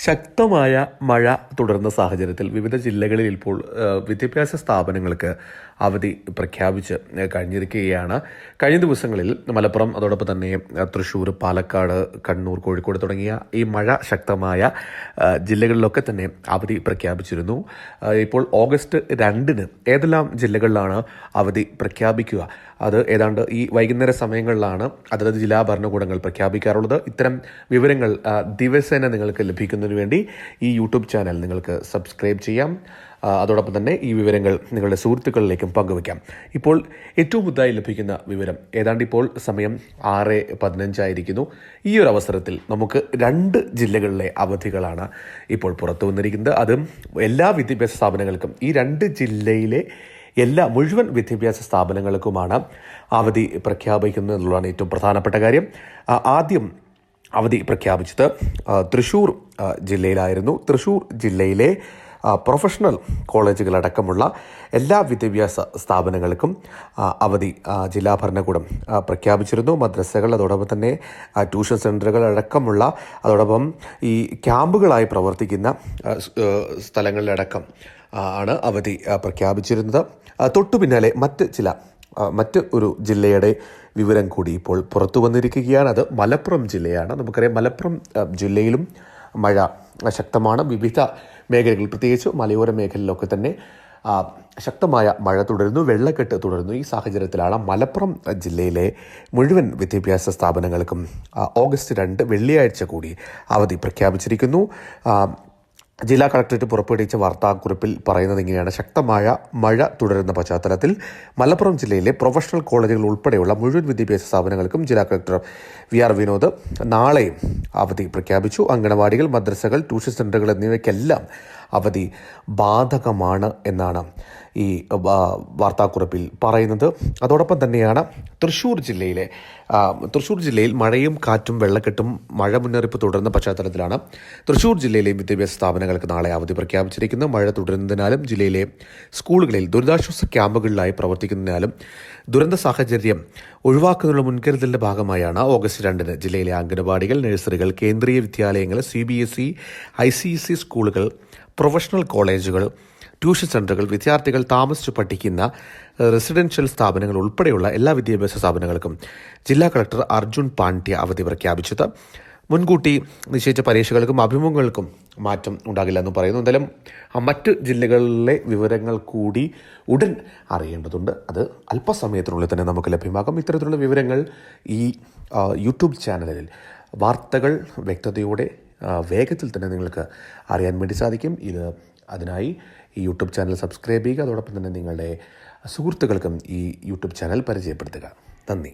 ശക്തമായ മഴ തുടർന്ന സാഹചര്യത്തിൽ വിവിധ ജില്ലകളിൽ ഇപ്പോൾ വിദ്യാഭ്യാസ സ്ഥാപനങ്ങൾക്ക് അവധി പ്രഖ്യാപിച്ച് കഴിഞ്ഞിരിക്കുകയാണ്. കഴിഞ്ഞ ദിവസങ്ങളിൽ മലപ്പുറം, അതോടൊപ്പം തന്നെ തൃശ്ശൂർ, പാലക്കാട്, കണ്ണൂർ, കോഴിക്കോട് തുടങ്ങിയ ഈ മഴ ശക്തമായ ജില്ലകളിലൊക്കെ തന്നെ അവധി പ്രഖ്യാപിച്ചിരുന്നു. ഇപ്പോൾ ഓഗസ്റ്റ് 2 ഏതെല്ലാം ജില്ലകളിലാണ് അവധി പ്രഖ്യാപിക്കുക? അത് ഏതാണ്ട് ഈ വൈകുന്നേര സമയങ്ങളിലാണ് അതത് ജില്ലാ ഭരണകൂടങ്ങൾ പ്രഖ്യാപിക്കാറുള്ളത്. ഇത്തരം വിവരങ്ങൾ ദിവസേന നിങ്ങൾക്ക് ലഭിക്കുന്നതിന് വേണ്ടി ഈ യൂട്യൂബ് ചാനൽ നിങ്ങൾക്ക് സബ്സ്ക്രൈബ് ചെയ്യാം. അതോടൊപ്പം തന്നെ ഈ വിവരങ്ങൾ നിങ്ങളുടെ സുഹൃത്തുക്കളിലേക്കും പങ്കുവയ്ക്കാം. ഇപ്പോൾ ഏറ്റവും പുതുതായി ലഭിക്കുന്ന വിവരം ഏതാണ്ട് ഇപ്പോൾ സമയം 6:15 ഈ ഒരു അവസരത്തിൽ നമുക്ക് 2 ജില്ലകളിലെ അവധികളാണ് ഇപ്പോൾ പുറത്തു വന്നിരിക്കുന്നത്. അതും എല്ലാ വിദ്യാഭ്യാസ സ്ഥാപനങ്ങൾക്കും, ഈ 2 ജില്ലയിലെ മുഴുവൻ വിദ്യാഭ്യാസ സ്ഥാപനങ്ങൾക്കുമാണ് അവധി പ്രഖ്യാപിക്കുന്നത് എന്നുള്ളതാണ് ഏറ്റവും പ്രധാനപ്പെട്ട കാര്യം. ആദ്യം അവധി പ്രഖ്യാപിച്ചത് തൃശ്ശൂർ ജില്ലയിലായിരുന്നു. തൃശ്ശൂർ ജില്ലയിലെ പ്രൊഫഷണൽ കോളേജുകളടക്കമുള്ള എല്ലാ വിദ്യാഭ്യാസ സ്ഥാപനങ്ങൾക്കും അവധി ജില്ലാ ഭരണകൂടം പ്രഖ്യാപിച്ചിരുന്നു. മദ്രസകൾ, അതോടൊപ്പം തന്നെ ട്യൂഷൻ സെൻ്ററുകൾ അടക്കമുള്ള, അതോടൊപ്പം ഈ ക്യാമ്പുകളായി പ്രവർത്തിക്കുന്ന സ്ഥലങ്ങളിലടക്കം ആണ് അവധി പ്രഖ്യാപിച്ചിരുന്നത്. തൊട്ടു പിന്നാലെ മറ്റ് ഒരു ജില്ലയുടെ വിവരം കൂടി ഇപ്പോൾ പുറത്തു വന്നിരിക്കുകയാണ്. അത് മലപ്പുറം ജില്ലയാണ്. നമുക്കറിയാം, മലപ്പുറം ജില്ലയിലും മഴ ശക്തമാണ്. വിവിധ മേഖലകളിൽ, പ്രത്യേകിച്ച് മലയോര മേഖലയിലൊക്കെ തന്നെ ശക്തമായ മഴ തുടരുന്നു, വെള്ളക്കെട്ട് തുടരുന്നു. ഈ സാഹചര്യത്തിലാണ് മലപ്പുറം ജില്ലയിലെ മുഴുവൻ വിദ്യാഭ്യാസ സ്ഥാപനങ്ങൾക്കും ഓഗസ്റ്റ് 2 വെള്ളിയാഴ്ച കൂടി അവധി പ്രഖ്യാപിച്ചിരിക്കുന്നു. ജില്ലാ കളക്ടറേറ്റ് പുറപ്പെടുവിച്ച വാർത്താക്കുറിപ്പിൽ പറയുന്നത് ഇങ്ങനെയാണ്: ശക്തമായ മഴ തുടരുന്ന പശ്ചാത്തലത്തിൽ മലപ്പുറം ജില്ലയിലെ പ്രൊഫഷണൽ കോളേജുകൾ ഉൾപ്പെടെയുള്ള മുഴുവൻ വിദ്യാഭ്യാസ സ്ഥാപനങ്ങൾക്കും ജില്ലാ കളക്ടർ VR വിനോദ് നാളെയും അവധി പ്രഖ്യാപിച്ചു. അങ്കണവാടികൾ, മദ്രസകൾ, ട്യൂഷൻ സെൻ്ററുകൾ എന്നിവയ്ക്കെല്ലാം അവധി ബാധകമാണ് എന്നാണ് ഈ വാർത്താക്കുറിപ്പിൽ പറയുന്നത്. അതോടൊപ്പം തന്നെയാണ് തൃശ്ശൂർ ജില്ലയിൽ മഴയും കാറ്റും വെള്ളക്കെട്ടും മഴ മുന്നറിയിപ്പ് തുടരുന്ന പശ്ചാത്തലത്തിലാണ് തൃശ്ശൂർ ജില്ലയിലെ വിദ്യാഭ്യാസ സ്ഥാപനങ്ങൾക്ക് നാളെ അവധി പ്രഖ്യാപിച്ചിരിക്കുന്നത്. മഴ തുടരുന്നതിനാലും ജില്ലയിലെ സ്കൂളുകളിൽ ദുരിതാശ്വാസ ക്യാമ്പുകളിലായി പ്രവർത്തിക്കുന്നതിനാലും ദുരന്ത സാഹചര്യം ഒഴിവാക്കുന്നതിനുള്ള മുൻകരുതലിൻ്റെ ഭാഗമായാണ് ഓഗസ്റ്റ് 2 ജില്ലയിലെ അംഗനവാടികൾ, നഴ്സറികൾ, കേന്ദ്രീയ വിദ്യാലയങ്ങൾ, CBSE, ICSE സ്കൂളുകൾ, പ്രൊഫഷണൽ കോളേജുകൾ, ട്യൂഷൻ സെൻ്ററുകൾ, വിദ്യാർത്ഥികൾ താമസിച്ച് പഠിക്കുന്ന റെസിഡൻഷ്യൽ സ്ഥാപനങ്ങൾ ഉൾപ്പെടെയുള്ള എല്ലാ വിദ്യാഭ്യാസ സ്ഥാപനങ്ങൾക്കും ജില്ലാ കളക്ടർ അർജുൻ പാണ്ഡ്യ അവധി പ്രഖ്യാപിച്ചത്. മുൻകൂട്ടി നിശ്ചയിച്ച പരീക്ഷകൾക്കും അഭിമുഖങ്ങൾക്കും മാറ്റം ഉണ്ടാകില്ല എന്ന് പറയുന്നു. എന്തായാലും മറ്റ് ജില്ലകളിലെ വിവരങ്ങൾ കൂടി ഉടൻ അറിയേണ്ടതുണ്ട്. അത് അല്പസമയത്തിനുള്ളിൽ തന്നെ നമുക്ക് ലഭ്യമാകും. ഇത്തരത്തിലുള്ള വിവരങ്ങൾ ഈ യൂട്യൂബ് ചാനലിൽ വാർത്തകൾ വ്യക്തതയോടെ വേഗത്തിൽ തന്നെ നിങ്ങൾക്ക് അറിയാൻ വേണ്ടി സാധിക്കും. അതിനായി ഈ യൂട്യൂബ് ചാനൽ സബ്സ്ക്രൈബ് ചെയ്യുക. അതോടൊപ്പം തന്നെ നിങ്ങളുടെ സുഹൃത്തുക്കൾക്കും ഈ യൂട്യൂബ് ചാനൽ പരിചയപ്പെടുത്തുക. നന്ദി.